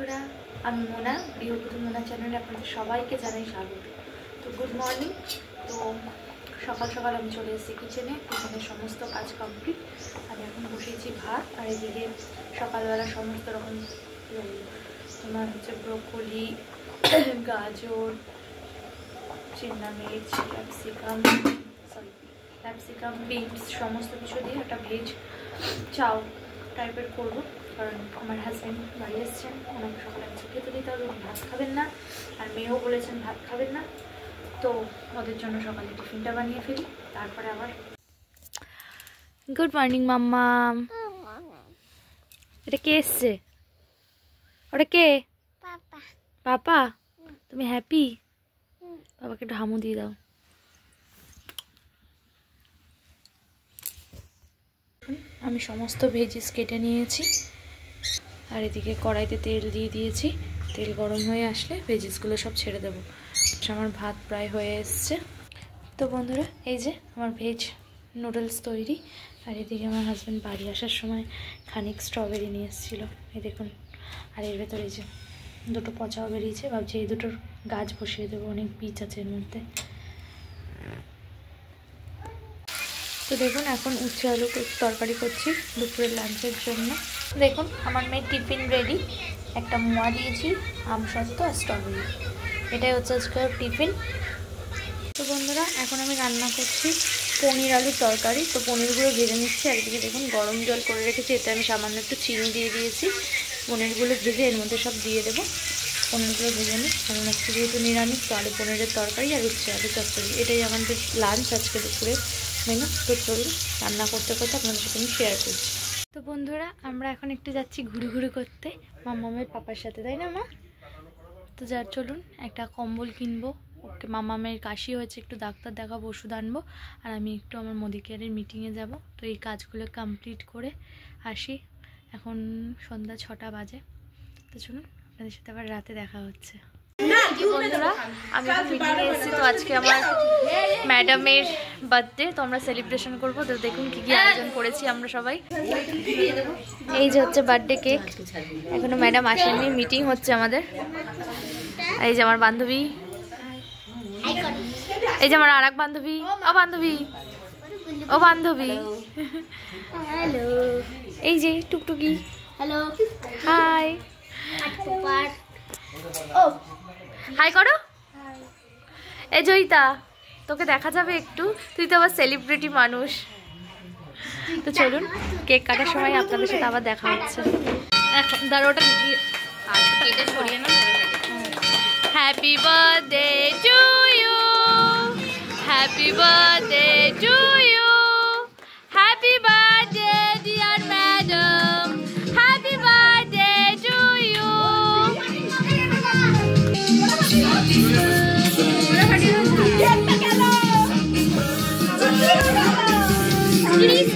বন্ধুরা, আমি মোনা, গৃহবধূ মোনা চ্যানেলে আপনাদের সবাইকে জানাই স্বাগত। তো গুড মর্নিং। তো সকাল সকাল আমি চলে এসেছি কিচেনে সমস্ত কাজ কমপ্লিট। আমি এখন বসিয়েছি ভাত, আর এদিকে সকালবেলা সমস্ত রকম তোমার হচ্ছে ব্রোকলি, গাজর, চিংড়া মির্চ, ক্যাপসিকাম, বিনস সমস্ত কিছু দিয়ে একটা ভেজ চাউ টাইপের করবো। কারণ আমার হাজব্যান্ড বাড়ি এসছেন, ওনাকে সকালে কিছু খেতে দিতে হবে, উনি ভাত খাবেন না, আর মেয়েও বলেছেন ভাত খাবেন না। তো ওদের জন্য সকালে টিফিনটা বানিয়ে ফেলি, তারপরে আবার। গুড মর্নিং মাম্মা। এটা কে এসছে? ওটা কে? পাপা। তুমি হ্যাপি? বাবাকে একটু হামু দিয়ে দাও। আমি সমস্ত ভেজিস কেটে নিয়েছি, আর এদিকে কড়াইতে তেল দিয়ে দিয়েছি। তেল গরম হয়ে আসলে ভেজিসগুলো সব ছেড়ে দেবো। আমার ভাত প্রায় হয়ে এসছে। তো বন্ধুরা, এই যে আমার ভেজ নুডলস তৈরি। আর এদিকে আমার হাজব্যান্ড বাড়ি আসার সময় খানিক স্ট্রবেরি নিয়ে এসেছিলো, এই দেখুন। আর এর ভেতরে এই যে দুটো পচাও বেরিয়েছে, ভাবছি এই দুটোর গাছ বসিয়ে দেবো, অনেক বীজ আছে এর মধ্যে। তো দেখুন, এখন উচ্ছে আলু তরকারি করছি দুপুরের লাঞ্চের জন্য। দেখুন আমার মেয়ের টিফিন রেডি। একটা মোয়া দিয়েছি, আমসত্ত্ব আর স্ট্রবেরি, এটাই হচ্ছে আজকের টিফিন। তো বন্ধুরা, এখন আমি রান্না করছি পনির আলুর তরকারি। তো পনিরগুলো ভেজে নিচ্ছি, আর এদিকে দেখুন গরম জল করে রেখেছি, এতে আমি সামান্য একটু চিনি দিয়ে দিয়েছি। পনিরগুলো ভেজে এর মধ্যে সব দিয়ে দেবো। পনিরগুলো ভেজে নিই, কারণ আজকে যেহেতু নিরামিষ, তো আলু পনিরের তরকারি আর উচ্ছে আলু চচ্চড়ি, এটাই আমাদের লাঞ্চ আজকে দুপুরে মেনু। তো চলুন রান্না করতে করতে আপনাদের সাথে আমি শেয়ার করছি। তো বন্ধুরা, আমরা এখন একটু যাচ্ছি ঘুরু করতে মামামের পাপার সাথে, তাই না মা? তো যার চলুন একটা কম্বল কিনবো, ওকে মামামের কাশি হয়েছে, একটু ডাক্তার দেখাবো, ওষুধ আনবো, আর আমি একটু আমার মোদি কেয়ারের মিটিংয়ে যাব। তো এই কাজগুলো কমপ্লিট করে আসি। এখন সন্ধ্যা 6টা বাজে। তো চলুন আপনাদের সাথে আবার রাতে দেখা হচ্ছে। বন্ধুরা, আমি এখন মিটিংয়ে এসেছি। তো আজকে আমার ম্যাডামের বার্থডে, তো আমরা সেলিব্রেশন করবো। তো দেখুন কী কী আয়োজন করেছি আমরা সবাই। এই যে হচ্ছে বার্থডে কেক, এখনো ম্যাডাম আসেননি, মিটিং হচ্ছে আমাদের। এই যে আমার বান্ধবী, এই যে আমার আর এক বান্ধবী, ও বান্ধবী, ও বান্ধবী, হ্যালো, এই যে টুকটুকি, হ্যালো, হাই, ও হাই করো। এই জয়িতা, তোকে দেখা যাবে একটু, তুই তো আবার সেলিব্রিটি মানুষ। তো চলুন কেক কাটার সময় আপনাদের সাথে আবার দেখা হচ্ছে। এখন দাঁড়ো, ওটা কেটে ছড়িয়ে না। Happy birthday to you, happy birthday to you, happy birthday dear madam, happy birthday to you. Please,